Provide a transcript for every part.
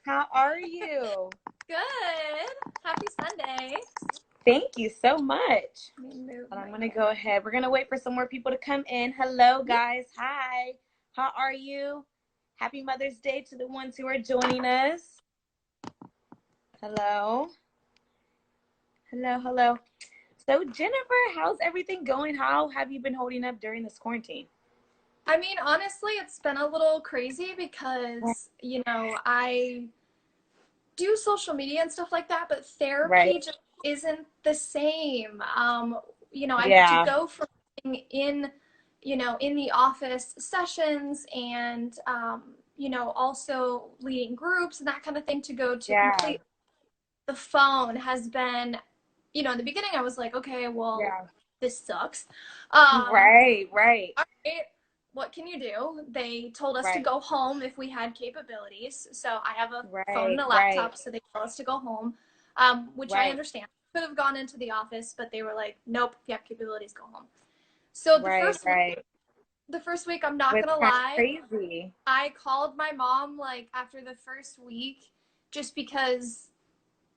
How are you? Good. Happy Sunday. Thank you so much. Let me move But I'm my going to go ahead. We're going to wait for some more people to come in. Hello, guys. Hi. How are you? Happy Mother's Day to the ones who are joining us. Hello. Hello, hello. So, Jennifer, how's everything going? How have you been holding up during this quarantine? I mean, honestly, it's been a little crazy because, I do social media and stuff like that, but Right. therapy just isn't the same. I have to Yeah. go from being in the office sessions and, also leading groups and that kind of thing to go to Yeah. complete the phone has been, in the beginning I was like, okay, well, Yeah. this sucks. Um, Right. Right. all right, what can you do? They told us to Right. go home if we had capabilities. So I have a phone and Right. a Right. laptop, so they told us to go home, which I Right. understand. Could have gone into the office, but they were like, nope, if you have capabilities, go home. So Right. Right. the first week, I'm not It's gonna kind of lie, crazy. I called my mom like after the first week, just because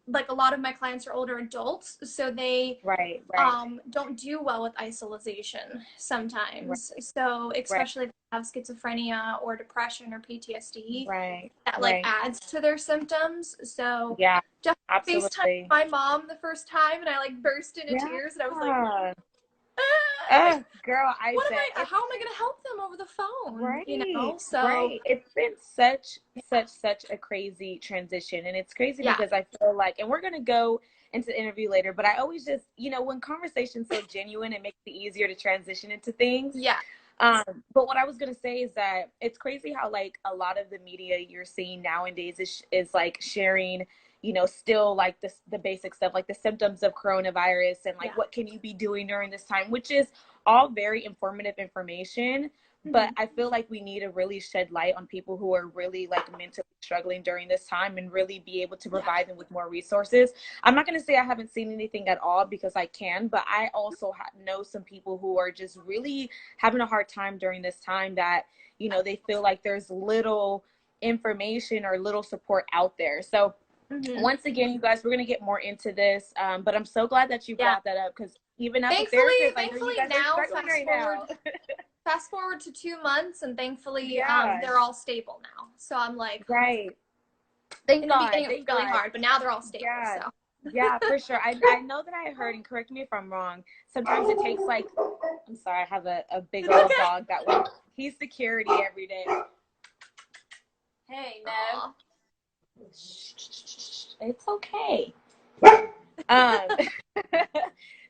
like a lot of my clients are older adults, so they Right. Right. don't do well with isolation Right. sometimes. So Right. especially if they have schizophrenia or depression or PTSD, Right. that like Right. adds to their symptoms. So Yeah. just FaceTime Absolutely. my mom the first time, and I like burst into Yeah. tears, and I was like, like Girl, I what am bet I? it's How am I gonna help them over the phone? right. So Right. It's been such a crazy transition. And it's crazy yeah, because I feel like, and we're gonna go into the interview later, but I always just, when conversation's so genuine, it makes it easier to transition into things. yeah, Um, but what I was gonna say is that it's crazy how like a lot of the media you're seeing nowadays is like sharing, still like the basic stuff, like the symptoms of coronavirus and like yeah. what can you be doing during this time, which is all very informative information. But Hmm. I feel like we need to really shed light on people who are really like mentally struggling during this time and really be able to Yeah. provide them with more resources. I'm not going to say I haven't seen anything at all because I can, but I also know some people who are just really having a hard time during this time that, they feel like there's little information or little support out there. So, Hmm. once again, you guys, we're going to get more into this. But I'm so glad that you Yeah. brought that up because even as a Thankfully, therapist, I know you thankfully guys are now struggling right now. fast forward to 2 months, and thankfully Yeah, they're all stable now. So I'm like, right. Thank in the God. beginning it was Thank really God. hard, but now they're all stable. Yeah. So Yeah, for sure. I know that I heard, and correct me if I'm wrong, sometimes it takes like, I'm sorry, I have a big it's old okay. dog that one. He's security every day. Hey, Nev. Aw. It's okay. Um,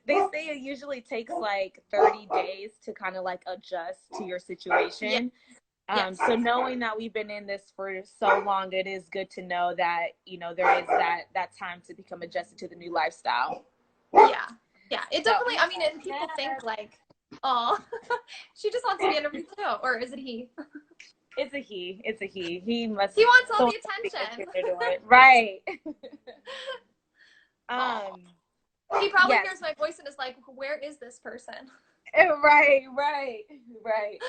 they say it usually takes like 30 days to kind of like adjust to your Yeah. situation. Yes. So knowing that we've been in this for so long, it is good to know that, there is that time to become adjusted to the new lifestyle. Yeah. Yeah. It So, definitely. I mean, and people think like, oh, she just wants to be interviewed too, or is it he? it's a he. It's a he. He must He wants all so the attention. right. Oh, um. he probably Yes. hears my voice and is like, where is this person? Right. Right. Right.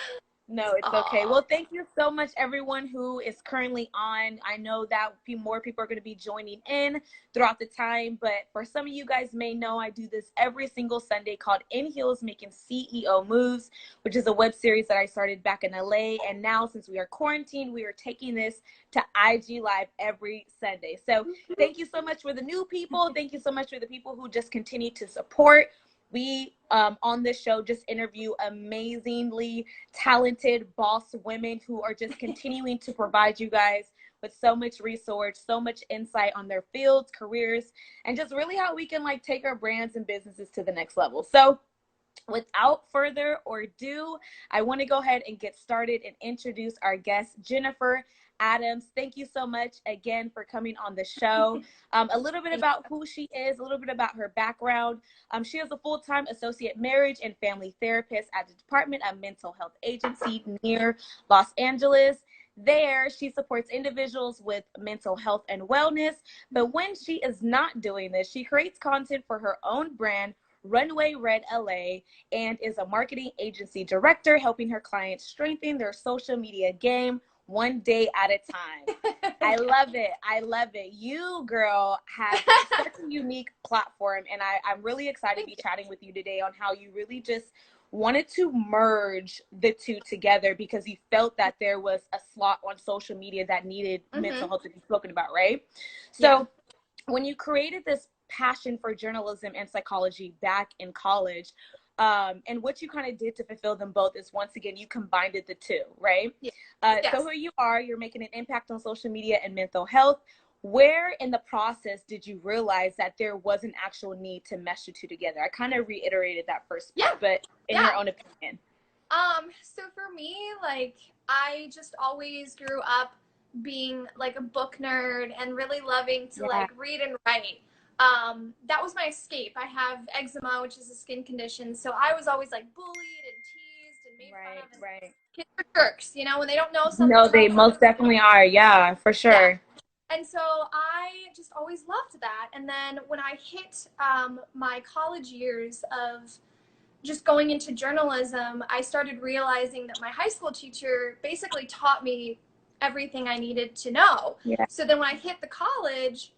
No, it's okay. Oh, Well, thank you so much, everyone who is currently on. I know that more people are going to be joining in throughout the time, but for some of you guys may know, I do this every single Sunday called In Heels Making CEO Moves, which is a web series that I started back in LA. And now, since we are quarantined, we are taking this to IG Live every Sunday. So thank you so much for the new people. Thank you so much for the people who just continue to support. We on this show just interview amazingly talented boss women who are just continuing to provide you guys with so much resource, so much insight on their fields, careers, and just really how we can like take our brands and businesses to the next level. So without further ado, I want to go ahead and get started and introduce our guest, Jennifer Adams. Thank you so much again for coming on the show. A little bit thank about who she is, a little bit about her background. She is a full-time associate marriage and family therapist at the Department of Mental Health Agency near Los Angeles. There, she supports individuals with mental health and wellness. But when she is not doing this, she creates content for her own brand, Runway Red LA, and is a marketing agency director, helping her clients strengthen their social media game one day at a time. I love it. I love it. You, girl, have such a unique platform, and I'm really excited to be chatting with you today on how you really just wanted to merge the two together because you felt that there was a slot on social media that needed mental health to be spoken about, right? So when you created this passion for journalism and psychology back in college, and what you kind of did to fulfill them both is, once again, you combined the two, right? So here you are, you're making an impact on social media and mental health. Where in the process did you realize that there was an actual need to mesh the two together? I kind of reiterated that first part, but in your own opinion. So for me, like, I just always grew up being like a book nerd and really loving to like read and write. That was my escape. I have eczema, which is a skin condition, so I was always like bullied and teased and made fun of. And kids are jerks, you know, when they don't know something. No, they most definitely are. Yeah, for sure. Yeah. And so I just always loved that. And then when I hit my college years of just going into journalism, I started realizing that my high school teacher basically taught me everything I needed to know. So then when I hit the college,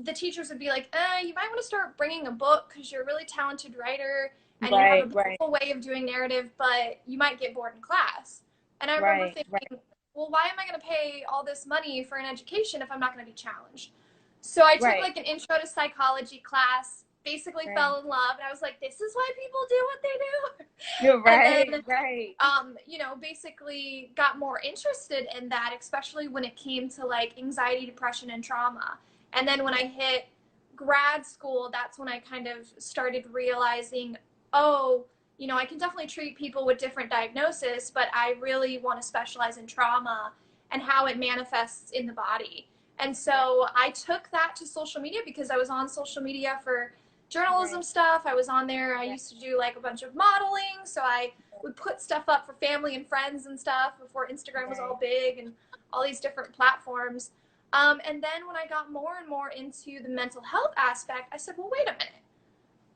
the teachers would be like, you might want to start bringing a book because you're a really talented writer and you have a beautiful way of doing narrative, but you might get bored in class. And I remember thinking, well, why am I going to pay all this money for an education if I'm not going to be challenged? So I took like an intro to psychology class, basically fell in love, and I was like, this is why people do what they do. And then, you know, basically got more interested in that, especially when it came to like anxiety, depression, and trauma. And then when I hit grad school, that's when I kind of started realizing, oh, you know, I can definitely treat people with different diagnoses, but I really want to specialize in trauma and how it manifests in the body. And so I took that to social media because I was on social media for journalism stuff. I was on there. I used to do like a bunch of modeling. So I would put stuff up for family and friends and stuff before Instagram was all big and all these different platforms. And then when I got more and more into the mental health aspect, I said, well, wait a minute.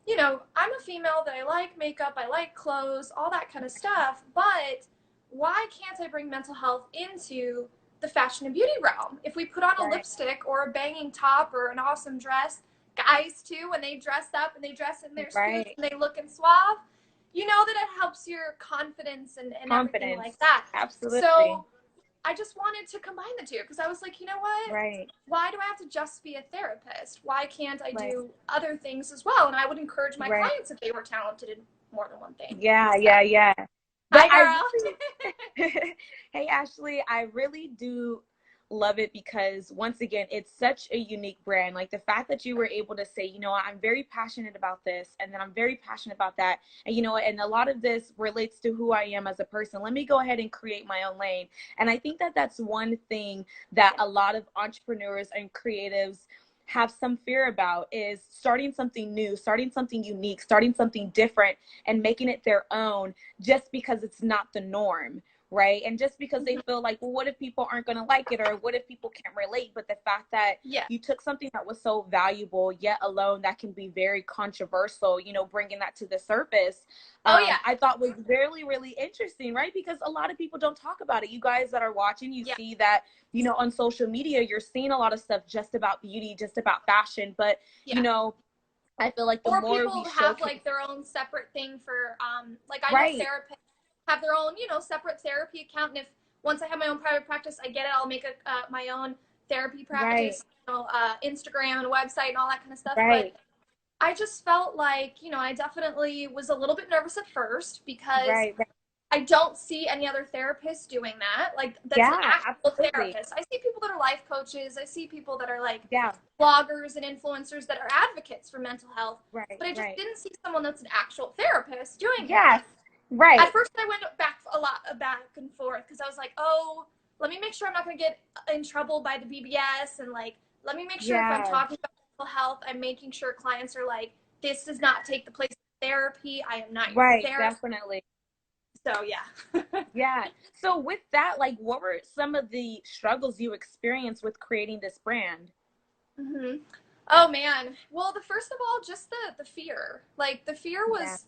You know, I'm a female that I like makeup, I like clothes, all that kind of stuff, but why can't I bring mental health into the fashion and beauty realm? If we put on a lipstick or a banging top or an awesome dress, guys too, when they dress up and they dress in their suits and they look and suave, you know that it helps your confidence and everything like that. Absolutely. So I just wanted to combine the two because I was like, you know what? Why do I have to just be a therapist? Why can't I do other things as well? And I would encourage my clients if they were talented in more than one thing. But hi, girl. Hey, Ashley, I really do love it because, once again, it's such a unique brand. Like, the fact that you were able to say, you know, I'm very passionate about this, and then I'm very passionate about that, and you know, and a lot of this relates to who I am as a person. Let me go ahead and create my own lane. And I think that that's one thing that a lot of entrepreneurs and creatives have some fear about, is starting something new, starting something unique, starting something different, and making it their own just because it's not the norm. Right. And just because they feel like, well, what if people aren't going to like it, or what if people can't relate? But the fact that you took something that was so valuable, yet alone that can be very controversial, you know, bringing that to the surface, I thought was really, really interesting. Right. Because a lot of people don't talk about it. You guys that are watching, you see that, you know, on social media, you're seeing a lot of stuff just about beauty, just about fashion. But, you know, I feel like the more people we have like their own separate thing for, like, I know therapists have their own, you know, separate therapy account. And if once I have my own private practice, I get it, I'll make my own therapy practice, you know, Instagram and website and all that kind of stuff. But I just felt like, you know, I definitely was a little bit nervous at first because I don't see any other therapists doing that. Like, that's an actual therapist. I see people that are life coaches. I see people that are like bloggers and influencers that are advocates for mental health. But I just didn't see someone that's an actual therapist doing it. At first, I went back and forth because I was like, oh, let me make sure I'm not going to get in trouble by the BBS. And like, let me make sure if I'm talking about mental health, I'm making sure clients are like, this does not take the place of therapy. I am not your therapist. Definitely. So, So with that, like, what were some of the struggles you experienced with creating this brand? Oh, man. Well, first of all, just the fear. Like, the fear was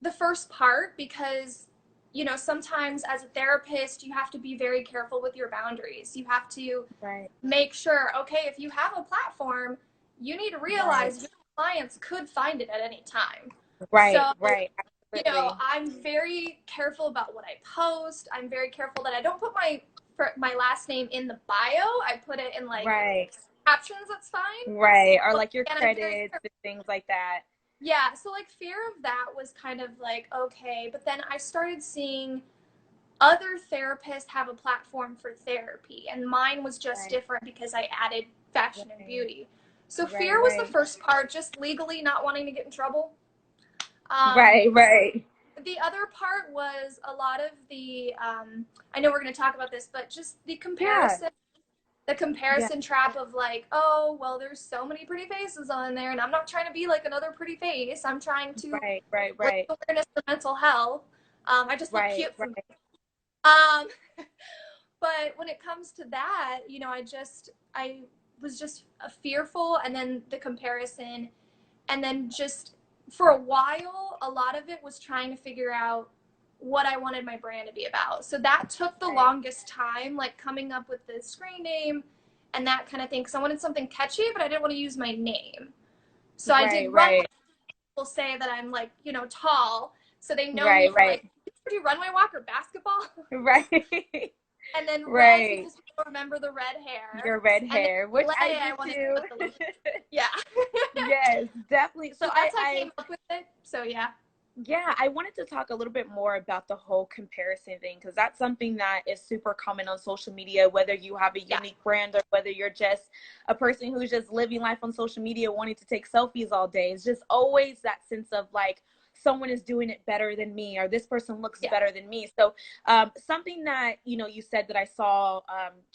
the first part because, you know, sometimes as a therapist, you have to be very careful with your boundaries. You have to Right. make sure, okay, if you have a platform, you need to realize your clients could find it at any time. Right. So, Right. you know, Absolutely. I'm very careful about what I post. I'm very careful that I don't put my last name in the bio. I put it in like Right. captions. That's fine. Right. Or But like your again, I'm very credits and things like that. yeah. So like fear of that was kind of like okay, but then I started seeing other therapists have a platform for therapy, and mine was just Right. different because I added fashion and Right. beauty. So Right. fear was the Right. first part, just legally not wanting to get in trouble. Um, Right. Right. the other part was a lot of the I know we're going to talk about this, but just Yeah. the Yeah. comparison trap of like, oh well, there's so many pretty faces on there, and I'm not trying to be like another pretty face. I'm trying to Right. Right. raise Right. awareness for mental health. I just look Right. cute for me. Right. um but when it comes to that, you know, I was just fearful, and then the comparison, and then just for a while a lot of it was trying to figure out what I wanted my brand to be about. So that took the Right. longest time, like coming up with the screen name and that kind of thing, because I wanted something catchy but I didn't want to use my name. So I Right. did runway. Right. People say that I'm like, you know, tall, so they know me Right. for like, Right. do runway walk or basketball. Right. And then red Right. because people remember the red hair. Your red And then hair, which LA, I do I wanted to too. put the little, yeah. Yes, definitely. So So that's how I came up with it. So yeah. yeah, I wanted to talk a little bit more about the whole comparison thing because that's something that is super common on social media, whether you have a Yeah. unique brand or whether you're just a person who's just living life on social media wanting to take selfies all day. It's just always that sense of like, someone is doing it better than me or this person looks Yeah. better than me. So something that you said that I saw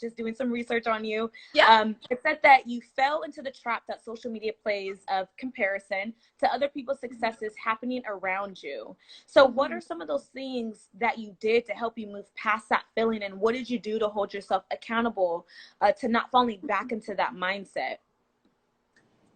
just doing some research on you, Yeah. it said that you fell into the trap that social media plays of comparison to other people's successes happening around you. So what are some of those things that you did to help you move past that feeling, and what did you do to hold yourself accountable to not falling back into that mindset?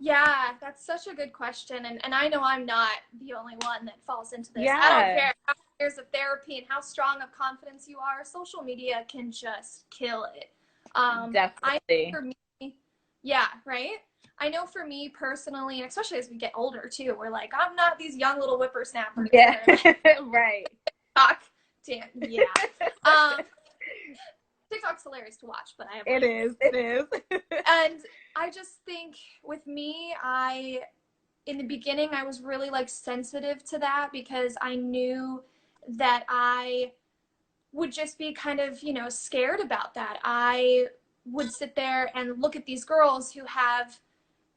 Yeah, that's such a good question. And I know I'm not the only one that falls into this. I don't Yeah, care how many years of therapy and how strong of confidence you are, social media can just kill it. I definitely. for me, yeah, right? I know for me personally, and especially as we get older too, we're like, I'm not these young little whippersnappers Yeah, that are like right. talk. Damn, yeah. Um, TikTok's hilarious to watch, but I have It like is. It is. and I just think with me, in the beginning, I was really like sensitive to that because I knew that I would just be kind of, you know, scared about that. I would sit there and look at these girls who have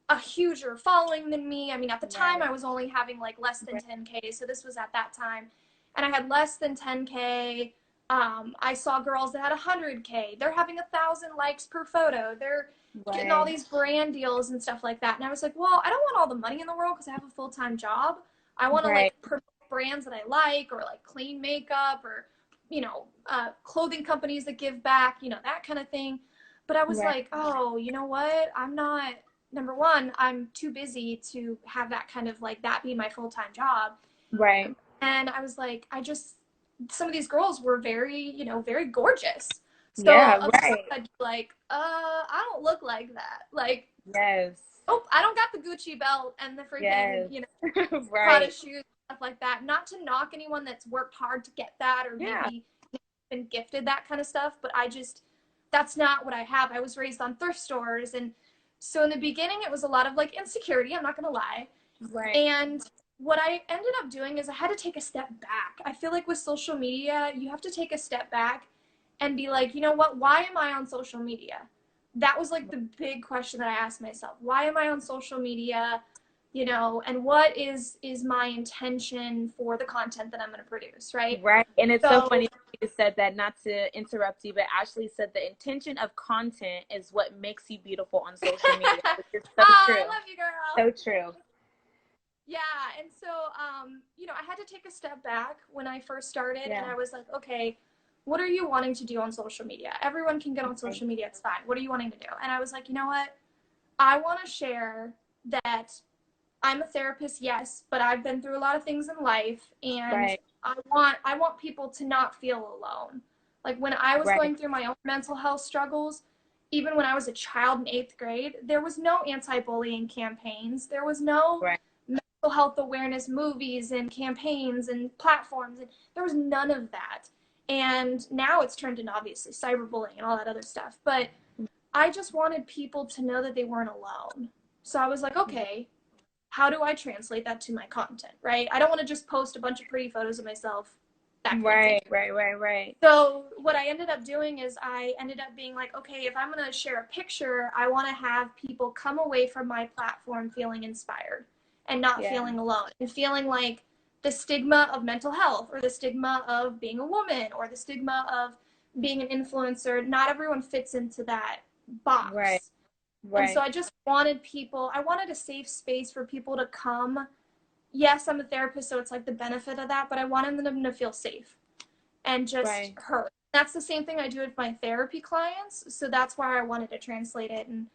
a huger following than me. I mean, at the time, Right. I was only having like less than Right. 10K. So this was at that time. And I had less than 10K. I saw girls that had 100K. They're having 1,000 likes per photo. They're getting all Right. these brand deals and stuff like that. And I was like, well, I don't want all the money in the world because I have a full time job. I want to Right. like promote brands that I like, or like clean makeup, or, you know, clothing companies that give back, you know, that kind of thing. But I was Right. like, oh, you know what? I'm not, number one, I'm too busy to have that kind of like that be my full time job. Right. And I was like, some of these girls were very, you know, very gorgeous. So Yeah. of course Right. I'd be like, I don't look like that. Like, Yes. oh, I don't got the Gucci belt and the freaking, Yes. you know, Prada Right. shoes, stuff like that. Not to knock anyone that's worked hard to get that, or Yeah. maybe been gifted that kind of stuff, but that's not what I have. I was raised on thrift stores. And so in the beginning, it was a lot of like insecurity, I'm not going to lie. Right. And what I ended up doing is I had to take a step back. I feel like with social media, you have to take a step back and be like, you know what? Why am I on social media? That was like the big question that I asked myself. Why am I on social media? You know, and what is my intention for the content that I'm going to produce, right? Right. And it's so So funny you said that, not to interrupt you, but Ashley said the intention of content is what makes you beautiful on social media, which is so I true. love you, girl. So true. Yeah, and so you know, I had to take a step back when I first started, and Yeah. I was like, okay, what are you wanting to do on social media? Everyone can get on Right. social media, it's fine. What are you wanting to do? And I was like, you know what? I want to share that I'm a therapist, yes, but I've been through a lot of things in life, and Right. I want people to not feel alone. Like when I was Right. going through my own mental health struggles, even when I was a child in 8th grade, there was no anti-bullying campaigns. There was no Right. mental health awareness movies and campaigns and platforms, and there was none of that. And now it's turned into obviously cyberbullying and all that other stuff. But I just wanted people to know that they weren't alone. So I was like, okay, how do I translate that to my content, right? I don't want to just post a bunch of pretty photos of myself, that kind of thing. Right. Right. Right. Right. So what I ended up doing is I ended up being like, okay, if I'm going to share a picture, I want to have people come away from my platform feeling inspired and not Yeah. feeling alone and feeling like the stigma of mental health or the stigma of being a woman or the stigma of being an influencer. Not everyone fits into that Right. box. And so Right. I just wanted I wanted a safe space for people to come. Yes, I'm a therapist, so it's like the benefit of that, but I wanted them to feel safe and just Right. heard. That's the same thing I do with my therapy clients. So that's why I wanted to translate it. And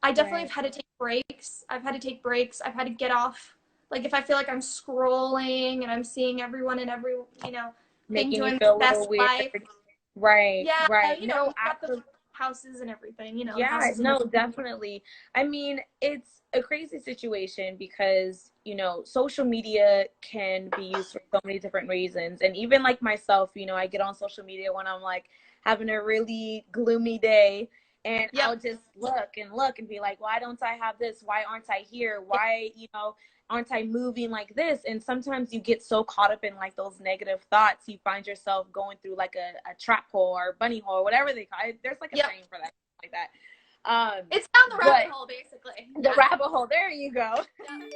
I definitely have Right. had to take breaks. I've had to take breaks. I've had to get off. Like if I feel like I'm scrolling and I'm seeing everyone and every, thing Making you doing feel the a best little weird. life. Right. Yeah, Right. we've No, got the absolutely. houses and everything, the Yeah, houses and the no, definitely. I mean, it's a crazy situation because, social media can be used for so many different reasons. And even like myself, I get on social media when I'm like having a really gloomy day and Yep. I'll just look and be like, why don't I have this? Why aren't I here? Yep. Why, aren't I moving like this? And sometimes you get so caught up in like those negative thoughts, you find yourself going through like a trap hole or bunny hole, whatever they call it. There's like a Yep. saying for that, like that. It's down the But rabbit hole, basically. the Yeah. rabbit hole, there you go. Yep.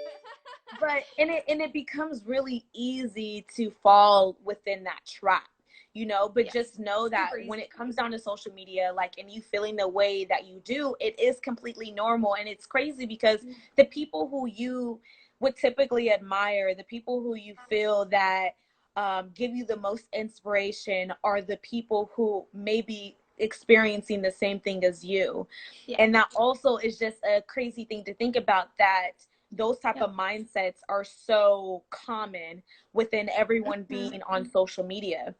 But it becomes really easy to fall within that trap, but Yes. just know that Super easy. when it comes down to social media, like, and you feeling the way that you do, it is completely normal. And it's crazy because the people who you would typically admire, the people who you feel that give you the most inspiration are the people who may be experiencing the same thing as you. Yeah. And that also is just a crazy thing to think about, that those type Yep. of mindsets are so common within everyone being on social media.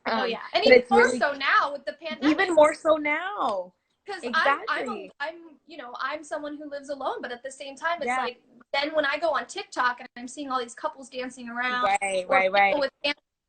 Oh yeah, and But even it's more really so now with the pandemic. even more so now. Because Exactly. I'm someone who lives alone, but at the same time, it's Yeah. like then when I go on TikTok and I'm seeing all these couples dancing around, Right, or right, people right, with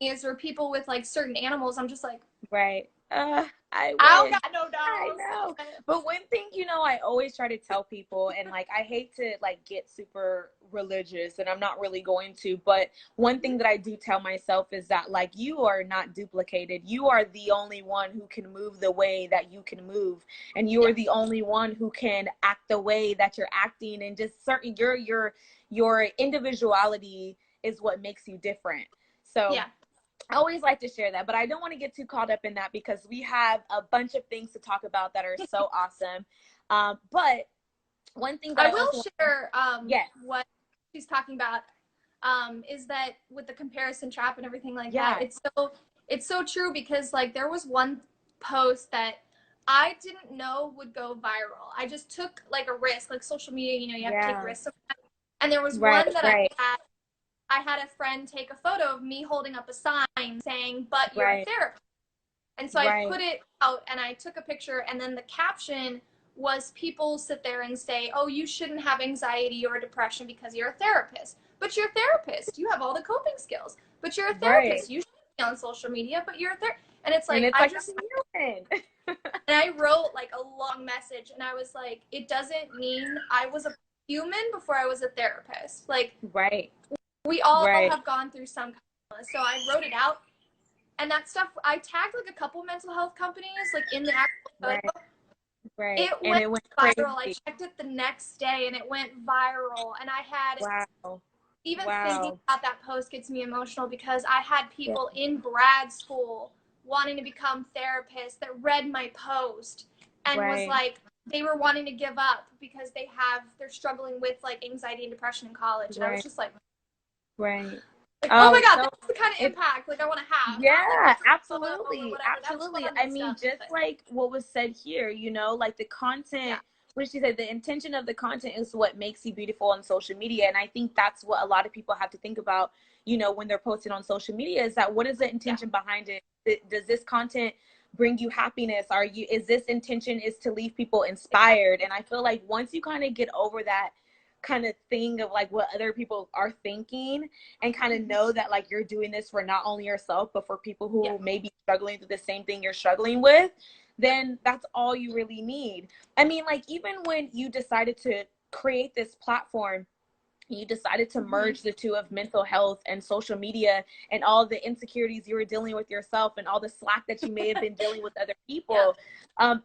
families, or people with like certain animals, I'm just like, right. I I don't wish. got no I dogs. know. But one thing, I always try to tell people, and like, I hate to like get super religious, and I'm not really going to, but one thing that I do tell myself is that like, you are not duplicated. You are the only one who can move the way that you can move. And you are the only one who can act the way that you're acting, and just certain your individuality is what makes you different. So Yeah. I always like to share that, but I don't want to get too caught up in that because we have a bunch of things to talk about that are so awesome. But one thing that I I will also share yes, what she's talking about, is that with the comparison trap and everything like that, yeah, it's so true because like there was one post that I didn't know would go viral. I just took like a risk, like social media, you have to take yeah, risks sometimes. And there was right, one that right, I had a friend take a photo of me holding up a sign saying, "But you're a right, therapist." And so I right, put it out and I took a picture, and then the caption was people sit there and say, "Oh, you shouldn't have anxiety or depression because you're a therapist." But you're a therapist. You have all the coping skills. But you're a right. therapist. You shouldn't be on social media, but you're a therapist. And it's And like it's like I'm human. and I wrote like a long message, and I was like, it doesn't mean I was a human before I was a therapist. Like Right, we all right, have gone through some kind of illness. So I wrote it out, and that stuff I tagged like a couple mental health companies like in the actual right, photo. right. It And went it went viral. I crazy. checked it the next day and it went viral. And I had, Wow, even thinking wow. about that post gets me emotional because I had Yeah, people in grad school wanting to become therapists that read my post and was right, like, they were wanting to give up because they're struggling with like anxiety and depression in college. And I was right, just like, right. oh my Oh, God, so that's the kind of it's impact like I want to have. Not like yeah, the pretty photo or absolutely. whatever. That's Absolutely. fun I and mean, stuff. just But like what was said here, like the yeah, content what she said, the intention of the content is what makes you beautiful on social media. And I think that's what a lot of people have to think about, you know, when they're posting on social media, is that what is the intention behind it? Does this content bring you happiness? Is this intention is to leave people inspired? And I feel like once you kind of get over that kind of thing of like what other people are thinking, and kind of know that like you're doing this for not only yourself, but for people who may be struggling through the same thing you're struggling with, then that's all you really need. I mean, like, even when you decided to create this platform, you decided to merge the two of mental health and social media and all the insecurities you were dealing with yourself and all the slack that you may have been dealing with other people.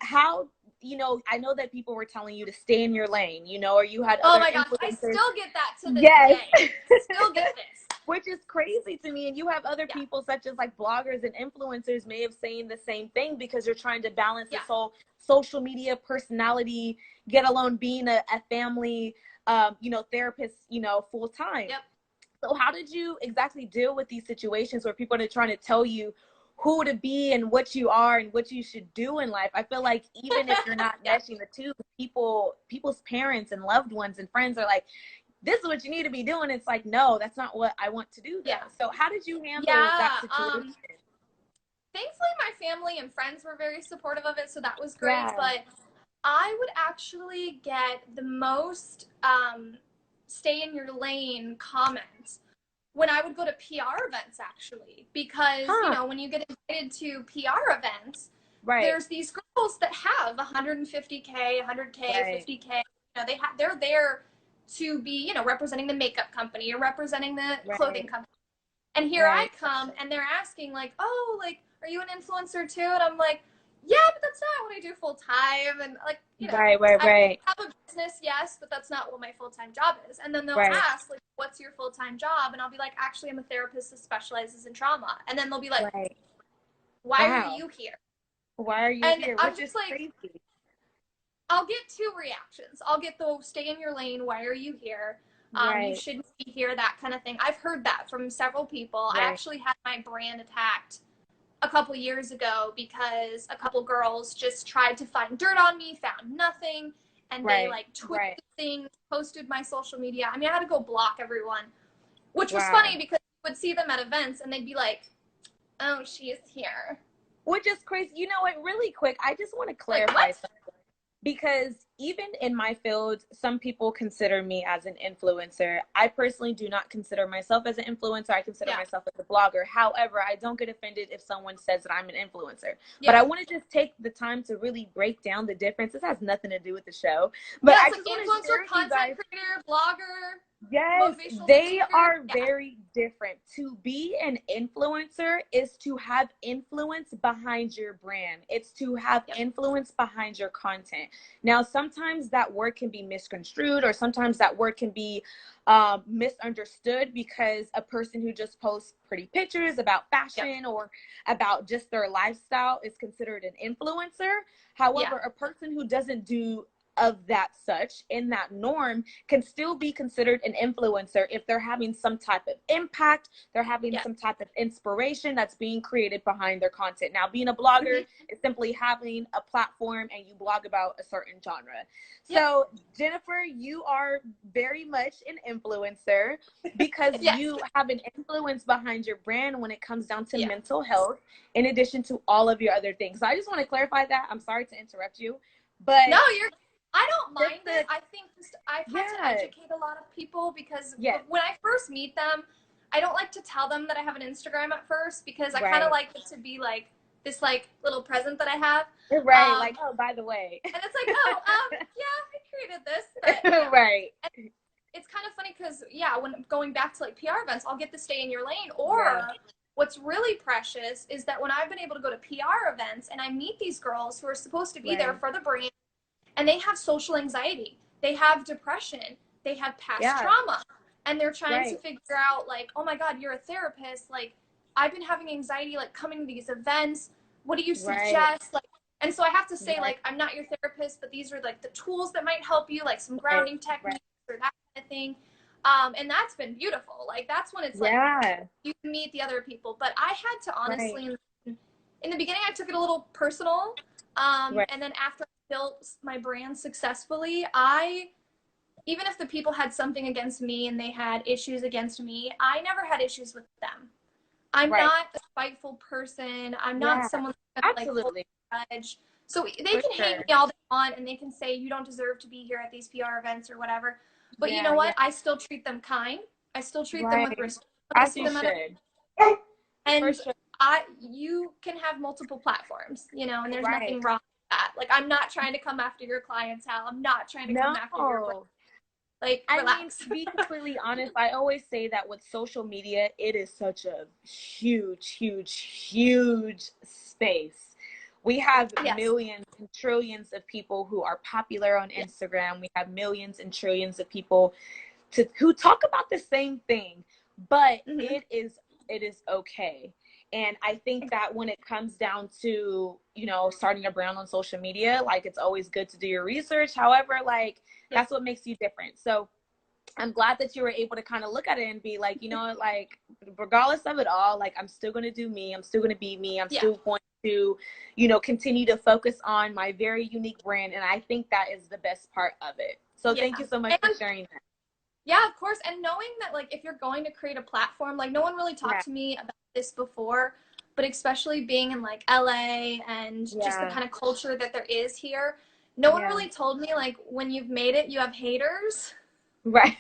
How, you know, I know that people were telling you to stay in your lane, you know, or you had oh other my gosh, I influencers. still get that to this day. Still get this. Which is crazy to me. And you have other people such as like bloggers and influencers may have saying the same thing, because you're trying to balance this whole social media personality, get alone being a family, you know, therapist, you know, full time. So how did you exactly deal with these situations where people are trying to tell you who to be and what you are and what you should do in life? I feel like even if you're not meshing the two, people's parents and loved ones and friends are like, this is what you need to be doing. It's like, no, that's not what I want to do though. So how did you handle that situation? Thankfully my family and friends were very supportive of it, so that was great. But I would actually get the most stay in your lane comments when I would go to PR events, actually, because you know, when you get invited to PR events, there's these girls that have 150K, 100K, 50K. You know, they're there to be, you know, representing the makeup company or representing the clothing company. And here I come, and they're asking like, oh, like, are you an influencer too? And I'm like, yeah, but that's not what I do full time. And like, you know, I have a business, yes, but that's not what my full-time job is. And then they'll ask like, what's your full-time job? And I'll be like, actually, I'm a therapist that specializes in trauma. And then they'll be like, why are you here? Why are you here? I'm just like, crazy. I'll get two reactions. I'll get the stay in your lane, why are you here? You shouldn't be here, that kind of thing. I've heard that from several people. I actually had my brand attacked a couple years ago because a couple girls just tried to find dirt on me, found nothing, and they like twisted things, posted my social media. I mean, I had to go block everyone, which was funny because I would see them at events and they'd be like, oh, she is here. Which is crazy. You know what, really quick, I just want to clarify something. Because even in my field, some people consider me as an influencer. I personally do not consider myself as an influencer. I consider myself as a blogger. However, I don't get offended if someone says that I'm an influencer. But I want to just take the time to really break down the difference. This has nothing to do with the show. But I just like influencer, content creator, blogger. Yes, they are very different. To be an influencer is to have influence behind your brand. It's to have influence behind your content. Now, sometimes that word can be misconstrued, or sometimes that word can be misunderstood, because a person who just posts pretty pictures about fashion or about just their lifestyle is considered an influencer. However, a person who doesn't do of that such in that norm can still be considered an influencer if they're having some type of impact, they're having some type of inspiration that's being created behind their content. Now, being a blogger is simply having a platform and you blog about a certain genre. So Jennifer, you are very much an influencer because you have an influence behind your brand when it comes down to mental health, in addition to all of your other things. So I just want to clarify that. I'm sorry to interrupt you, but no, I don't mind it. I think I've had to educate a lot of people because when I first meet them, I don't like to tell them that I have an Instagram at first, because I kind of like it to be like this like little present that I have. Like, oh, by the way. And it's like, oh, yeah, I created this. But, you know, and it's kind of funny because, when going back to like PR events, I'll get to stay in your lane. Or what's really precious is that when I've been able to go to PR events and I meet these girls who are supposed to be there for the brand, and they have social anxiety, they have depression, they have past trauma, and they're trying to figure out like, oh my God, you're a therapist. Like, I've been having anxiety, like coming to these events. What do you suggest? Like, and so I have to say like, I'm not your therapist, but these are like the tools that might help you, like some grounding techniques or that kind of thing. And that's been beautiful. Like, that's when it's like, you can meet the other people. But I had to honestly, in the beginning, I took it a little personal. And then after I built my brand successfully, even if the people had something against me and they had issues against me, I never had issues with them. I'm Right. not a spiteful person. I'm not Yeah, someone that's gonna like hold absolutely. a grudge. So they For can hate sure. me all they want and they can say you don't deserve to be here at these PR events or whatever. But you know Yeah, yeah. what? I still treat them kind. I still treat them with Right. respect when I As see you them at a, should. For and sure. you can have multiple platforms, you know, and there's Right. nothing wrong with that. Like I'm not trying to come after your clientele. I'm not trying to come after your brand. No. Like I mean, relax. to be completely honest, I always say that with social media, it is such a huge, huge, huge space. We have Yes. millions and trillions of people who are popular on Yeah. Instagram. We have millions and trillions of people who talk about the same thing, but Mm-hmm. it is okay. And I think that when it comes down to, starting a brand on social media, like it's always good to do your research. However, like Yeah. that's what makes you different. So I'm glad that you were able to kind of look at it and be like, like regardless of it all, like I'm still going to do me. I'm still going to be me. I'm Yeah. still going to, continue to focus on my very unique brand. And I think that is the best part of it. So Yeah. thank you so much for sharing that. Yeah, of course. And knowing that, like, if you're going to create a platform, like, no one really talked Yeah. to me about this before, but especially being in, like, LA and just the Yeah. kind of culture that there is here, no one Yeah. really told me, like, when you've made it, you have haters. Right.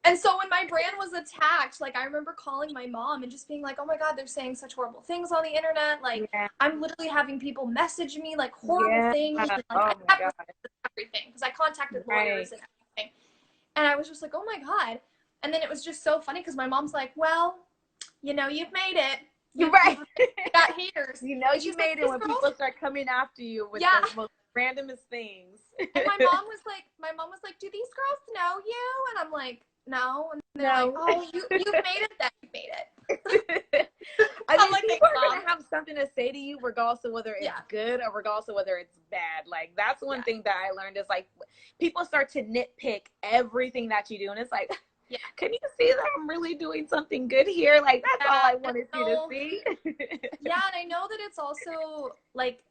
And so when my brand was attacked, like, I remember calling my mom and just being like, oh my God, they're saying such horrible things on the internet. Like, Yeah. I'm literally having people message me, like, horrible Yeah. things. And, like, Oh I my kept God. everything because I contacted Right. lawyers and everything. And I was just like, oh my God. And then it was just so funny because my mom's like, well, you know, you've made it. You've Right. got haters. And You she's like, made it these when girls. people start coming after you with Yeah. the most randomest things. And my mom was like, do these girls know you? And I'm like, no. And they're like, No. oh, you've made it then. You made it. I mean, like, people are gonna have something to say to you, regardless of whether it's Yeah. good or regardless of whether it's bad. Like that's one Yeah. thing that I learned is like people start to nitpick everything that you do, and it's like, Yeah. can you see that I'm really doing something good here? Like that's all I wanted you to see. Yeah, and I know that it's also like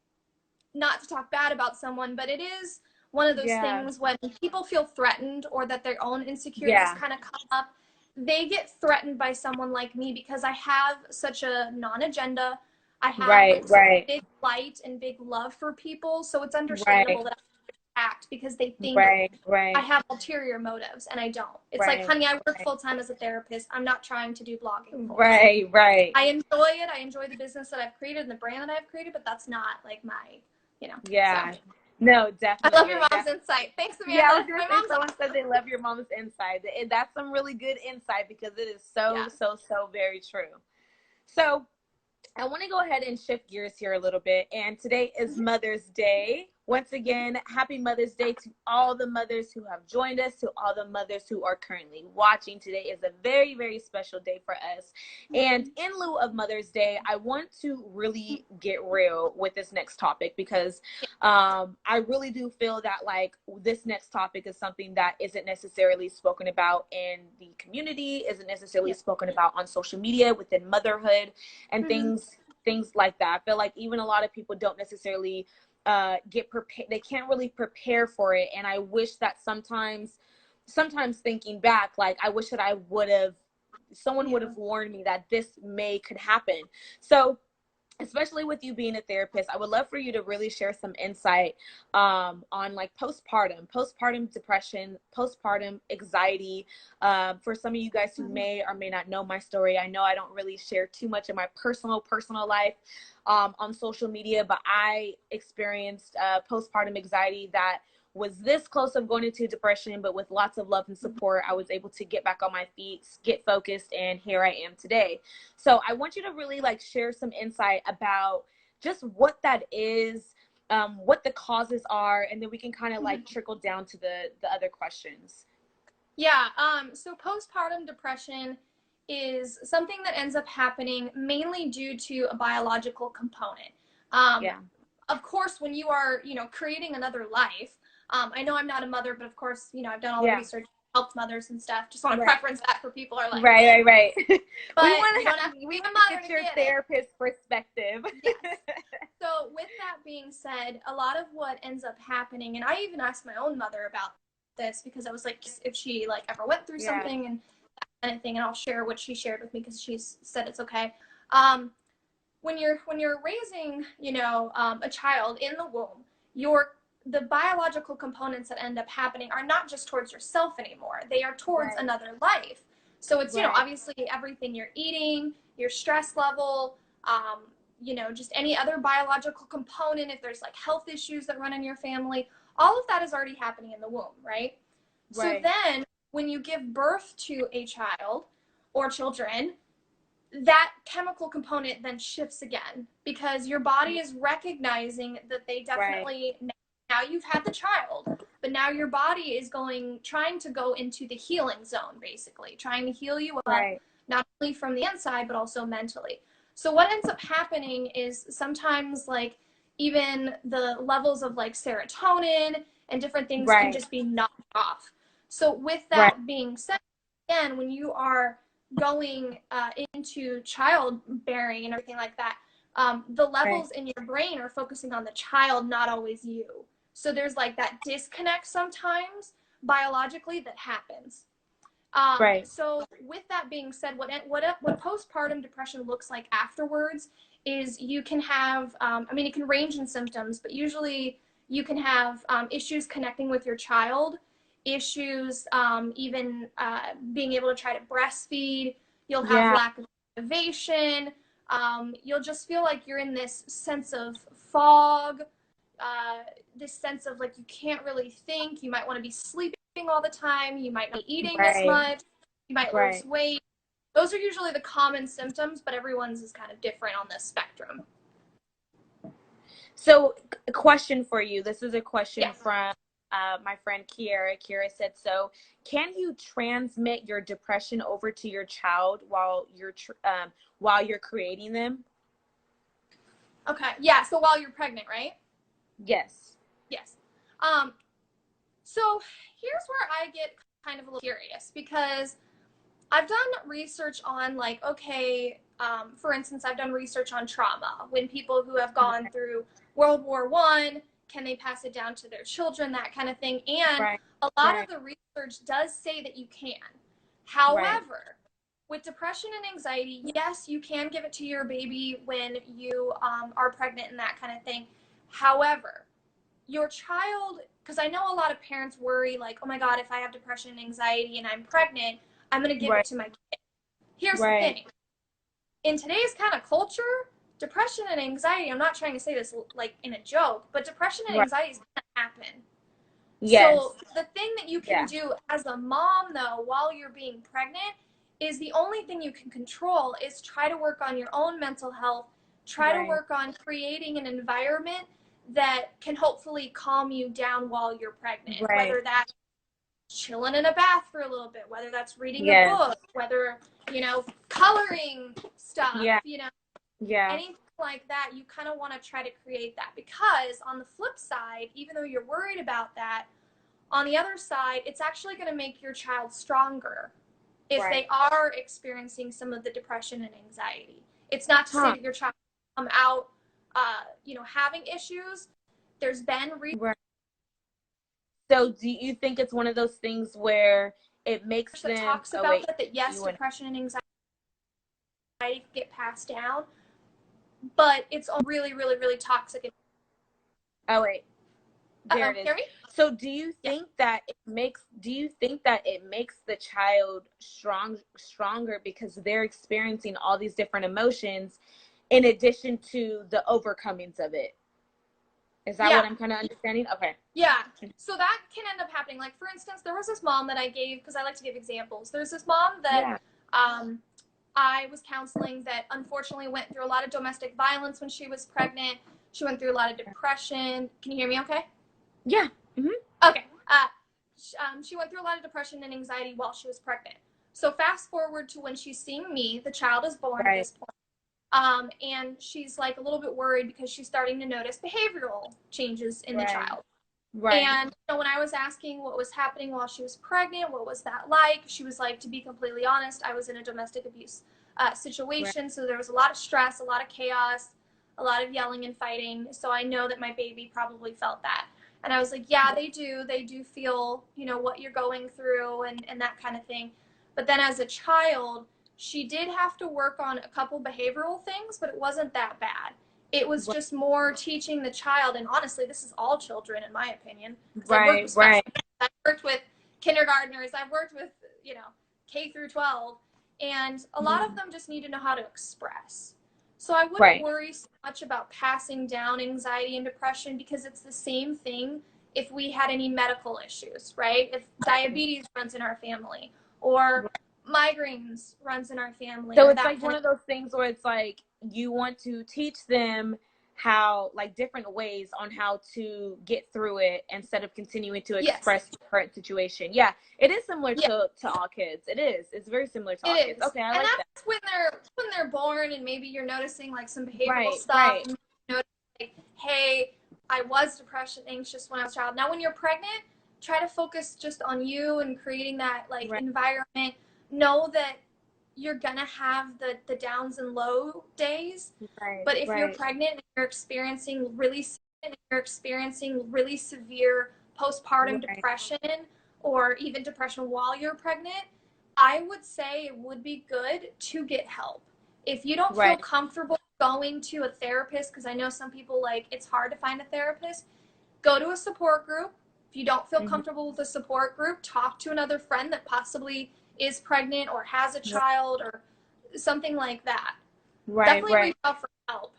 not to talk bad about someone, but it is one of those Yeah. things when people feel threatened or that their own insecurities Yeah. kind of come up, they get threatened by someone like me because I have such a non-agenda. I have Right. such Right. big light and big love for people, so it's understandable Right. that I act because they think Right. I Right. have ulterior motives, and I don't. It's like, Right. honey, I work Right. full-time as a therapist. I'm not trying to do blogging full-time. Right. Right. I enjoy it. I enjoy the business that I've created and the brand that I've created, but that's not like my, Yeah. So. No, I love definitely. your mom's insight. Thanks, Amanda. Yeah, I was gonna My say mom's someone said they love your mom's insight. That's some really good insight because it is so, Yeah. so very true. So I want to go ahead and shift gears here a little bit. And today is Mother's Day. Once again, happy Mother's Day to all the mothers who have joined us, to all the mothers who are currently watching. Today is a very, very special day for us. And in lieu of Mother's Day, I want to really get real with this next topic because I really do feel that like this next topic is something that isn't necessarily spoken about in the community, isn't necessarily spoken about on social media within motherhood and things like that. I feel like even a lot of people don't necessarily get prepared. They can't really prepare for it. And I wish that sometimes thinking back, like I wish that someone would have warned me that this could happen. So especially with you being a therapist, I would love for you to really share some insight on like postpartum depression, postpartum anxiety. For some of you guys who may or may not know my story, I know I don't really share too much of my personal life on social media, but I experienced postpartum anxiety that was this close of going into depression, but with lots of love and support, I was able to get back on my feet, get focused, and here I am today. So I want you to really like share some insight about just what that is, what the causes are, and then we can kind of like trickle down to the other questions. Yeah. So postpartum depression is something that ends up happening mainly due to a biological component. Yeah. Of course, when you are, creating another life, I know I'm not a mother, but of course, I've done all the research helped mothers and stuff. Just want to Right. preference that for people who are like, Right. but We want you don't have to we be a want to mother get to your get it. therapist perspective. Yes. So with that being said, a lot of what ends up happening, and I even asked my own mother about this because I was like, if she like ever went through something and that kind of thing, and I'll share what she shared with me because she's said it's okay. When you're raising, you know, a child in the womb, the biological components that end up happening are not just towards yourself anymore. They are towards another life. So it's, you know, obviously everything you're eating, your stress level, you know, just any other biological component, if there's like health issues that run in your family, all of that is already happening in the womb, right? So then when you give birth to a child or children, that chemical component then shifts again because your body is recognizing that they definitely, now you've had the child, but now your body is trying to go into the healing zone, basically, trying to heal you up, not only from the inside, but also mentally. So what ends up happening is sometimes like even the levels of like serotonin and different things can just be knocked off. So with that being said, again, when you are going into childbearing and everything like that, the levels in your brain are focusing on the child, not always you. So there's like that disconnect sometimes biologically that happens. So with that being said, what postpartum depression looks like afterwards is you can have, I mean, it can range in symptoms, but usually you can have issues connecting with your child, issues even being able to try to breastfeed. You'll have lack of motivation. You'll just feel like you're in this sense of fog, this sense of like you can't really think. You might want to be sleeping all the time. You might not be eating as much. You might lose weight. Those are usually the common symptoms, but everyone's is kind of different on this spectrum. So a question for you. This is a question from my friend Kiara. Kiara said, so can you transmit your depression over to your child while you're creating them? Okay. Yeah. So while you're pregnant, right? Yes. Yes. So here's where I get kind of a little curious because I've done research on like, okay, for instance, I've done research on trauma when people who have gone through World War I, can they pass it down to their children, that kind of thing. And a lot of the research does say that you can. However, with depression and anxiety, yes, you can give it to your baby when you are pregnant and that kind of thing. However, your child, because I know a lot of parents worry like, oh my God, if I have depression and anxiety and I'm pregnant, I'm going to give it to my kid. Here's the thing. In today's kind of culture, depression and anxiety, I'm not trying to say this like in a joke, but depression and anxiety is going to happen. So the thing that you can do as a mom, though, while you're being pregnant, is the only thing you can control is try to work on your own mental health, try to work on creating an environment that can hopefully calm you down while you're pregnant, whether that's chilling in a bath for a little bit, whether that's reading a book, whether, you know, coloring stuff, you know, anything like that. You kind of want to try to create that because on the flip side, even though you're worried about that, on the other side, it's actually going to make your child stronger if they are experiencing some of the depression and anxiety. It's not to say that your child will come out, you know, having issues. There's been So do you think it's one of those things where it makes them talks about that yes, depression and anxiety get passed down, but it's really, really, really toxic. Oh wait, there it is. Hear me? So do you think that it makes the child stronger because they're experiencing all these different emotions in addition to the overcomings of it? Is that what I'm kind of understanding? Okay. Yeah. So that can end up happening. Like, for instance, there was this mom that I gave, because I like to give examples. There's this mom that I was counseling that unfortunately went through a lot of domestic violence when she was pregnant. She went through a lot of depression. Can you hear me okay? Yeah. Okay. She went through a lot of depression and anxiety while she was pregnant. So fast forward to when she's seeing me, the child is born at this point. And she's like a little bit worried because she's starting to notice behavioral changes in the child. Right. And when I was asking what was happening while she was pregnant, what was that like? She was like, to be completely honest, I was in a domestic abuse Right. situation. So there was a lot of stress, a lot of chaos, a lot of yelling and fighting. So I know that my baby probably felt that. And I was like, yeah, they do. They do feel, what you're going through and that kind of thing. But then as a child, she did have to work on a couple behavioral things, but it wasn't that bad. It was Right. just more teaching the child, and honestly, this is all children, in my opinion, because I've worked Right. with special Right. needs, I've worked with kindergartners, I've worked with, K through 12, and a lot of Mhm. them just need to know how to express. So I wouldn't Right. worry so much about passing down anxiety and depression, because it's the same thing if we had any medical issues, right? If diabetes runs in our family, or migraines runs in our family, So or it's that like kind one of. of those things where it's like you want to teach them how, like, different ways on how to get through it instead of continuing to Yes. express the current situation. Yeah, it is similar Yeah. to all kids. It is. It's very similar to all It kids. is, Okay, I and like that. that's when they're born, and maybe you're noticing like some behavioral Right. stuff. Right. And you notice, like, hey, I was depression anxious when I was a child. Now, when you're pregnant, try to focus just on you and creating that like Right. environment. Know that you're gonna have the downs and low days, Right. but if you're Right. pregnant and you're experiencing really severe postpartum Right. depression, or even depression while you're pregnant, I would say it would be good to get help. If you don't feel Right. comfortable going to a therapist, because I know some people, like, it's hard to find a therapist, go to a support group. If you don't feel Mhm. comfortable with a support group, talk to another friend that possibly is pregnant or has a Right. child or something like that. Right. Definitely Right. reach out for help.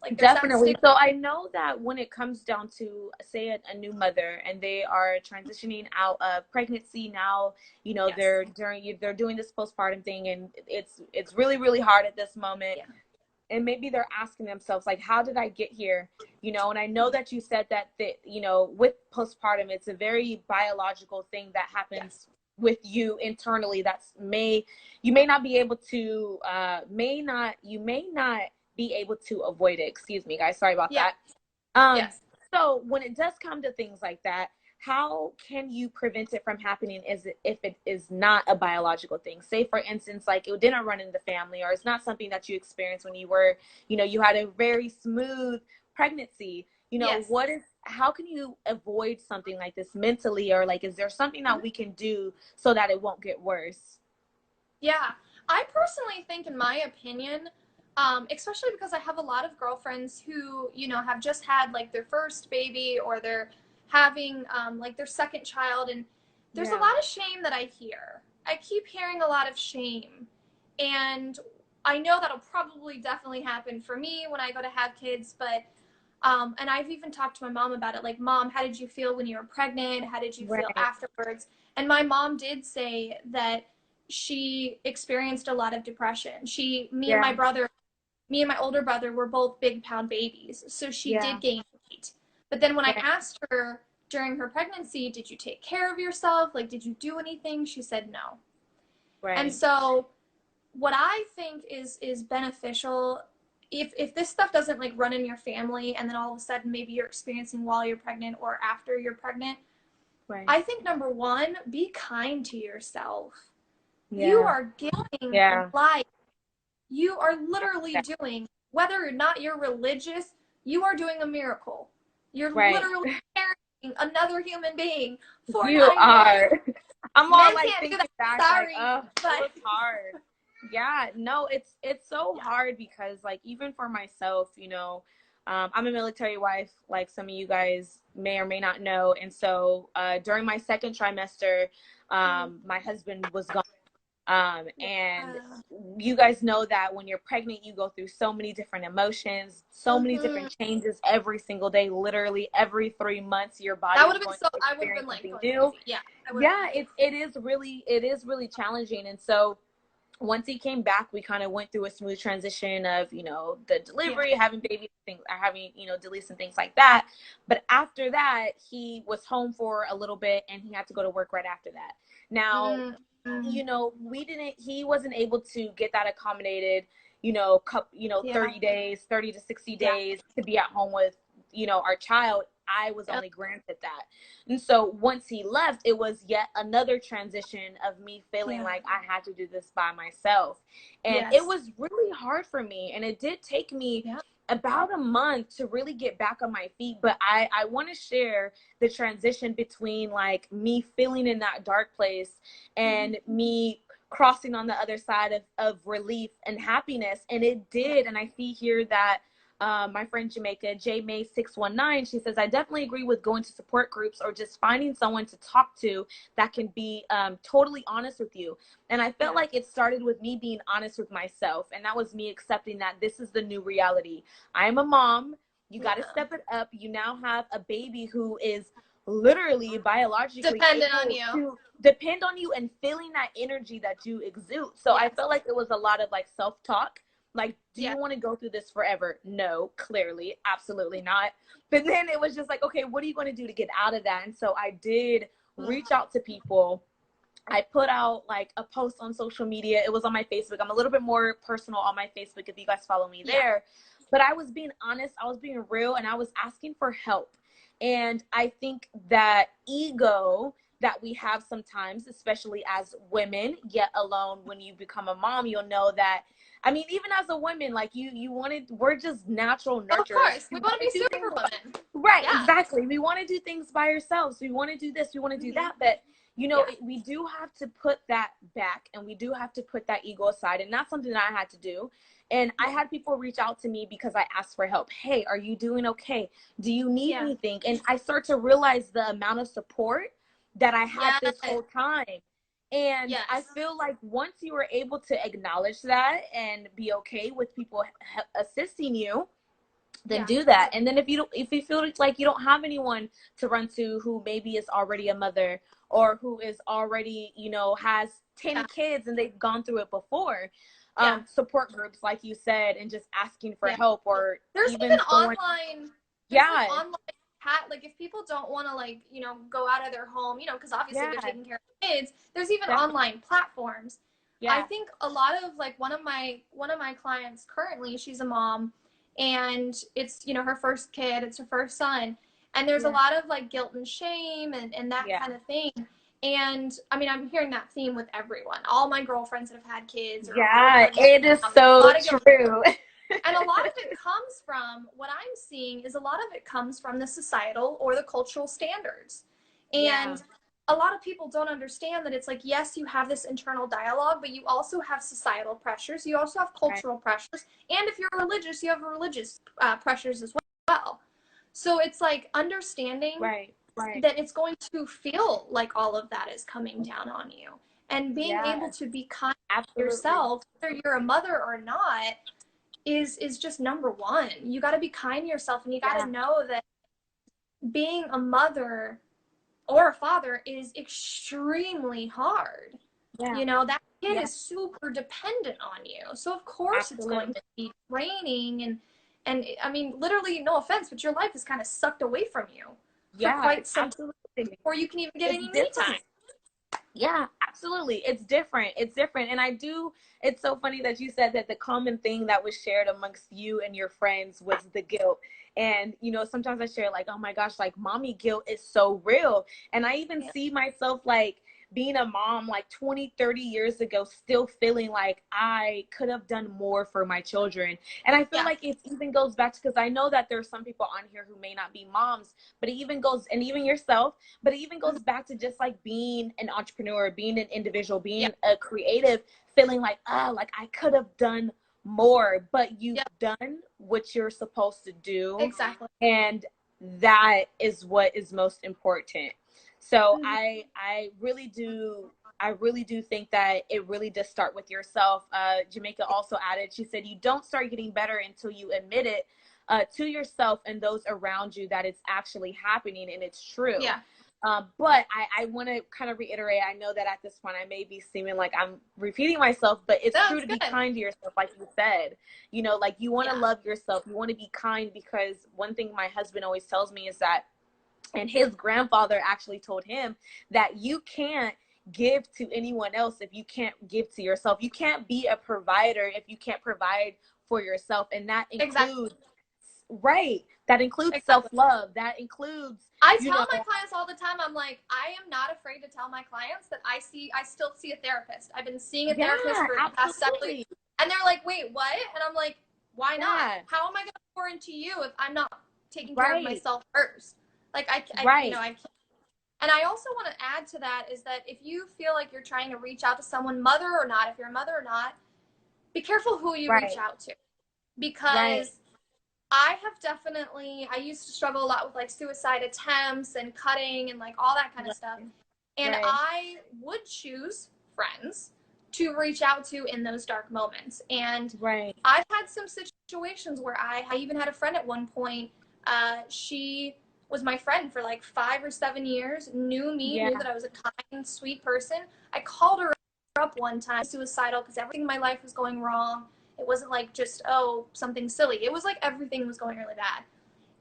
Like, there's that Definitely. stigma. So I know that when it comes down to, say, a new mother and they are transitioning out of pregnancy now, Yes. they're doing this postpartum thing, and it's really really hard at this moment. Yeah. And maybe they're asking themselves, like, how did I get here? And I know that you said that with postpartum, it's a very biological thing that happens Yes. with you internally. You may not be able to you may not be able to avoid it. Excuse me, guys, sorry about Yeah. that. um Yes. so when it does come to things like that, how can you prevent it from happening if it is not a biological thing? Say, for instance, like, it didn't run in the family, or it's not something that you experienced when you had a very smooth pregnancy. Yes. How can you avoid something like this mentally? Or, like, is there something that we can do so that it won't get worse? Yeah, I personally think, in my opinion, especially because I have a lot of girlfriends who, have just had like their first baby, or they're having like their second child, and there's a Yeah. lot of shame that I hear. I keep hearing a lot of shame, and I know that'll probably definitely happen for me when I go to have kids, but and I've even talked to my mom about it. Like, Mom, how did you feel when you were pregnant? How did you feel Right. afterwards? And my mom did say that she experienced a lot of depression. Yeah. Me and my older brother were both big pound babies. So she Yeah. did gain weight. But then when I Right. asked her during her pregnancy, did you take care of yourself? Like, did you do anything? She said no. And Right. so what I think is beneficial, if this stuff doesn't like run in your family, and then all of a sudden maybe you're experiencing while you're pregnant or after you're pregnant, Right. I think number one, be kind to yourself. You Yeah. are giving Yeah. life. You are literally doing, whether or not you're religious, you are doing a miracle. You're Right. literally carrying another human being for You 9 months. are. I'm all Men like can't do thinking that. back, like, Sorry, oh, it but was hard. Yeah, no, it's so yeah. hard because, like, even for myself, I'm a military wife, like some of you guys may or may not know. And so during my second trimester, my husband was gone. And Yeah. you guys know that when you're pregnant, you go through so many different emotions, so many Mm-hmm. different changes every single day. Literally every 3 months, your body That would is have been going so. to I would have been experience like something going new. crazy. Yeah, I would have Yeah, been like. it is really challenging. And so once he came back, we kind of went through a smooth transition of, the Yeah. delivery, having babies, things, having, Delise and things like that. But after that, he was home for a little bit and he had to go to work right after that. Now, Mm-hmm. he wasn't able to get that accommodated, 30 Yeah. days, 30 to 60 Yeah. days to be at home with, our child I was Yep. only granted that. And so once he left, it was yet another transition of me feeling like I had to do this by myself. And it Yes. was really hard for me. And it did take me Yeah. about a month to really get back on my feet. But I want to share the transition between like me feeling in that dark place and me crossing on the other side of relief and happiness. And it did. And I see here that my friend Jamaica, J May 619, she says, I definitely agree with going to support groups or just finding someone to talk to that can be totally honest with you. And I felt like it started with me being honest with myself. And that was me accepting that this is the new reality. I am a mom. You got to step it up. You now have a baby who is literally biologically Dependent on able you. to depend on you and feeling that energy that you exude. So I felt like it was a lot of like self-talk. Like, do you want to go through this forever? No, clearly, absolutely not. But then it was just like, okay, what are you going to do to get out of that? And so I did reach out to people. I put out like a post on social media. It was on my Facebook. I'm a little bit more personal on my Facebook if you guys follow me there. But I was being honest, I was being real, and I was asking for help. And I think that ego that we have sometimes, especially as women, yet alone when you become a mom, you'll know that, I mean, even as a woman, like we're just natural nurturers. Of course, we want to be super women. Right, exactly. We want to do things by ourselves. We want to do this, we want to do that. But, you know, we do have to put that back, and we do have to put that ego aside. And that's something that I had to do. And I had people reach out to me because I asked for help. Hey, are you doing okay? Do you need anything? And I start to realize the amount of support that I had this whole time. And I feel like once you were able to acknowledge that and be okay with people assisting you, then do that. And then if you feel like you don't have anyone to run to who maybe is already a mother or who is already, you know, has 10 kids and they've gone through it before, support groups, like you said, and just asking for help, or there's even online like if people don't want to, like, you know, go out of their home, you know, because obviously they're taking care of kids, there's even online platforms. I think a lot of like one of my clients currently, she's a mom, and it's, you know, her first kid, it's her first son, and there's a lot of like guilt and shame and that kind of thing. And I mean, I'm hearing that theme with everyone. All my girlfriends that have had kids. It is so true. And a lot of it comes from, what I'm seeing is a lot of it comes from the societal or the cultural standards. And a lot of people don't understand that it's like, yes, you have this internal dialogue, but you also have societal pressures. You also have cultural pressures. And if you're religious, you have religious pressures as well. So it's like understanding that it's going to feel like all of that is coming down on you. And being able to be kind to yourself, whether you're a mother or not, is just number one. You got to be kind to yourself, and you got to know that being a mother or a father is extremely hard. You know, that kid is super dependent on you. So of course it's going to be draining, and I mean, literally, no offense, but your life is kind of sucked away from you for quite some time before you can even get any me time. Yeah, absolutely. It's different. It's different. And it's so funny that you said that the common thing that was shared amongst you and your friends was the guilt. And, you know, sometimes I share like, oh my gosh, like mommy guilt is so real. And I even see myself like being a mom like 20, 30 years ago, still feeling like I could have done more for my children. And I feel like it even goes back to, because I know that there's some people on here who may not be moms, but it even goes, and even yourself, but it even goes back to just like being an entrepreneur, being an individual, being a creative, feeling like, like I could have done more, but you've done what you're supposed to do. Exactly. And that is what is most important. So I really do think that it really does start with yourself. Jamaica also added, she said, you don't start getting better until you admit it to yourself and those around you that it's actually happening and it's true. But I want to kind of reiterate, I know that at this point I may be seeming like I'm repeating myself, but it's true to be kind to yourself, like you said. You know, like you want to love yourself, you want to be kind, because one thing my husband always tells me is that, and his grandfather actually told him, that you can't give to anyone else if you can't give to yourself. You can't be a provider if you can't provide for yourself. And that includes right. That includes Exactly. self-love. That includes, I you tell know, my clients all the time, I'm like, I am not afraid to tell my clients that I still see a therapist. I've been seeing a therapist yeah, for the past several years. absolutely. And they're like, wait, what? And I'm like, why not? Yeah, How am I going to pour into you if I'm not taking care of right, myself first? Like, you know, right, I can't. And I also want to add to that is that if you feel like you're trying to reach out to someone, mother or not, if you're a mother or not, be careful who you reach right, out to, right. because I used to struggle a lot with like suicide attempts and cutting and like all that kind of stuff. Right. And Right. I would choose friends to reach out to in those dark moments. And Right. I've had some situations where I even had a friend at one point. She was my friend for like 5 or 7 years, knew me, Yeah. knew that I was a kind, sweet person. I called her up one time, suicidal, because everything in my life was going wrong. It wasn't like just, oh, something silly. It was like everything was going really bad.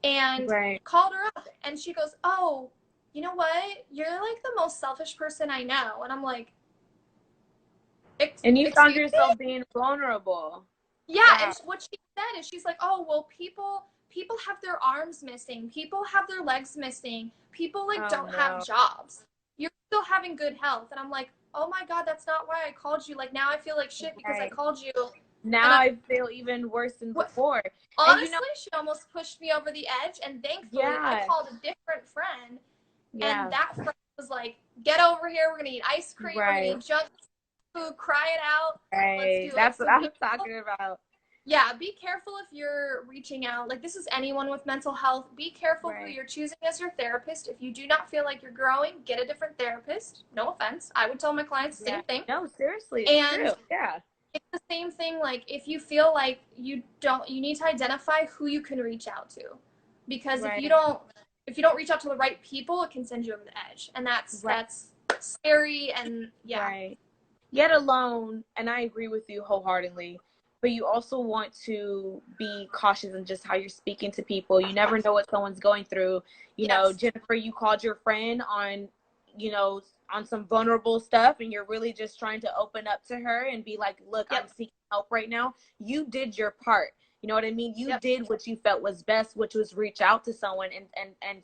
And Right. called her up and she goes, oh, you know what? You're like the most selfish person I know. And I'm like, And you found excuse me? yourself being vulnerable. Yeah. And Wow. what she said is she's like, oh, well, people have their arms missing. People have their legs missing. People like Oh don't have no. jobs. You're still having good health. And I'm like, oh my God, that's not why I called you. Like now I feel like shit because I Right. called you. Now And I, I feel even worse than what, before. And you know, honestly, she almost pushed me over the edge. And thankfully, I yeah. called a different friend. And Yeah. that friend was like, get over here. We're going to eat ice cream. We're going to Right. eat junk food. Cry it out. Let's Right. do it. That's what So I be was talking about. yeah, be careful if you're reaching out. Like, this is anyone with mental health. Be careful who Right. you're choosing as your therapist. If you do not feel like you're growing, get a different therapist. No offense. I would tell my clients the Yeah. same thing. No, seriously, it's And true. Yeah. it's the same thing, like, if you feel like you need to identify who you can reach out to. Because Right. if you don't reach out to the right people, it can send you over the edge. And Right. that's scary. And yeah. Right. Yet alone, and I agree with you wholeheartedly, but you also want to be cautious in just how you're speaking to people. You never know what someone's going through. You know, Yes. Jennifer, you called your friend on, you know, on some vulnerable stuff, and you're really just trying to open up to her and be like, look, Yep. I'm seeking help right now. You did your part. You know what I mean? You Yep. did what you felt was best, which was reach out to someone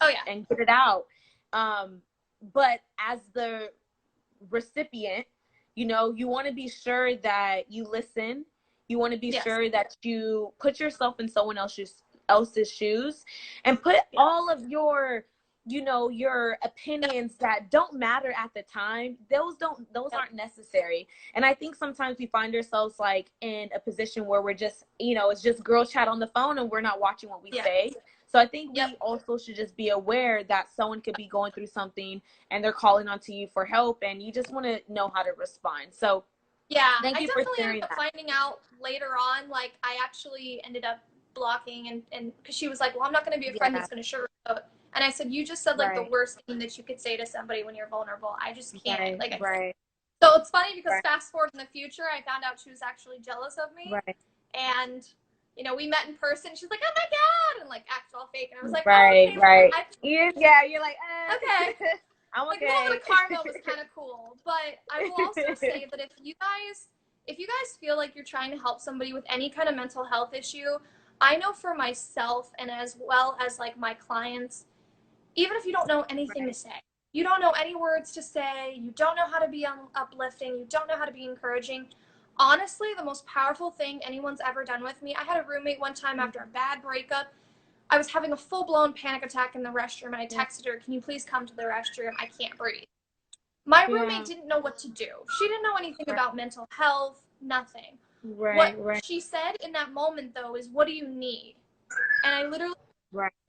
Oh, yeah. and get it out. But as the recipient, you know, you want to be sure that you listen. You want to be Yes. sure that you put yourself in someone else's shoes and put all of your, you know, your opinions that don't matter at the time. Those aren't necessary. And I think sometimes we find ourselves like in a position where we're just, you know, it's just girl chat on the phone and we're not watching what we say. So I think we also should just be aware that someone could be going through something and they're calling onto you for help, and you just want to know how to respond. So yeah, thank I you for definitely sharing ended up that. finding out later on. Like, I actually ended up blocking, and because she was like, well, I'm not going to be a friend Yeah, that's going to sugarcoat. And I said, you just said like the right, worst thing that you could say to somebody when you're vulnerable. I just can't. right, right, So it's funny because right, fast forward in the future, I found out she was actually jealous of me. right, And, you know, we met in person. She's like, oh my God. And like acted all fake. And I was like, right, oh, okay. right. I, Yeah, you're like, okay. I'm Like, okay. a little bit of karma was kind of cool. But I will also say that if you guys feel like you're trying to help somebody with any kind of mental health issue, I know for myself and as well as like my clients, even if you don't know anything to say, you don't know any words to say, you don't know how to be uplifting, you don't know how to be encouraging, honestly, the most powerful thing anyone's ever done with me, I had a roommate one time after a bad breakup. I was having a full-blown panic attack in the restroom, and I texted her, can you please come to the restroom? I can't breathe. My roommate didn't know what to do. She didn't know anything about mental health, nothing. What she said in that moment, though, is, what do you need? And I literally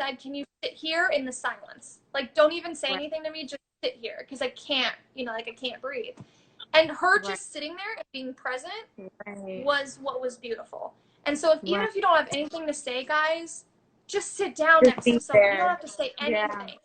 said, can you sit here in the silence? Like, don't even say anything to me, just sit here, because I can't, you know, like, I can't breathe. And her just sitting there and being present was what was beautiful. And so even if you don't have anything to say, guys, just sit down next to someone. You don't have to say anything.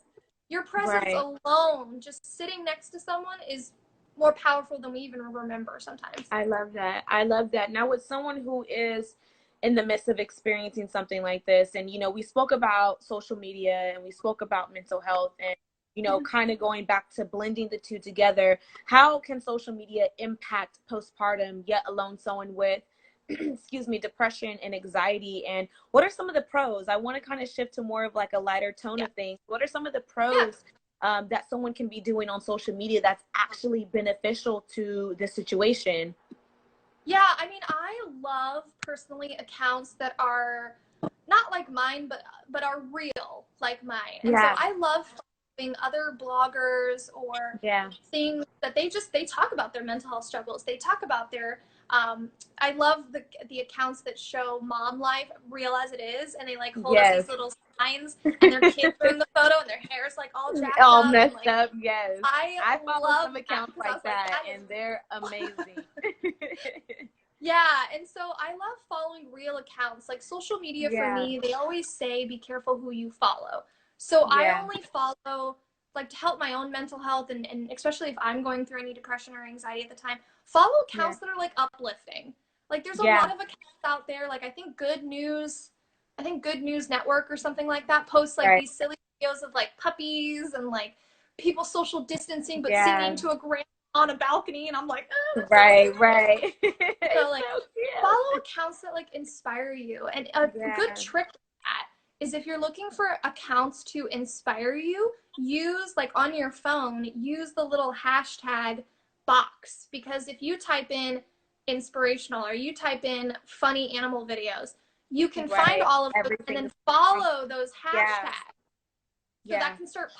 Your presence alone, just sitting next to someone, is more powerful than we even remember sometimes. I love that. I love that. Now, with someone who is in the midst of experiencing something like this, and, you know, we spoke about social media and we spoke about mental health and, you know, kind of going back to blending the two together, how can social media impact postpartum, yet alone someone with excuse me, depression and anxiety, and what are some of the pros? I want to kind of shift to more of like a lighter tone of things. What are some of the Yeah. pros that someone can be doing on social media that's actually beneficial to the situation? Yeah, I mean, I love personally accounts that are not like mine, but are real like mine. And so Yeah, I love following other bloggers or yeah, things that they talk about their mental health struggles. They talk about their I love the accounts that show mom life real as it is, and they like hold up yes. these little signs, and their kids are in the photo, and their hair's like all jacked All up, and messed like up, yes. I I follow love some that accounts because I like was like, that, that is and they're amazing. yeah, and so I love following real accounts. Like social media for Yeah, me, they always say be careful who you follow. So I yeah, only follow like to help my own mental health and especially if I'm going through any depression or anxiety at the time, follow yeah, accounts that are like uplifting. Like there's a yeah, lot of accounts out there. Like I think Good News Network or something like that posts like right, these silly videos of like puppies and like people social distancing but yeah, singing to a grandma on a balcony, and I'm like, oh, that's so right, cute. right. So It's like so follow cute. accounts that like inspire you. And a good Yeah, trick to that is if you're looking for accounts to inspire you, use like on your phone, use the little hashtag box, because if you type in inspirational or you type in funny animal videos, you can find right. all of those and Everything then is, follow those yeah, hashtags. So that yeah. can start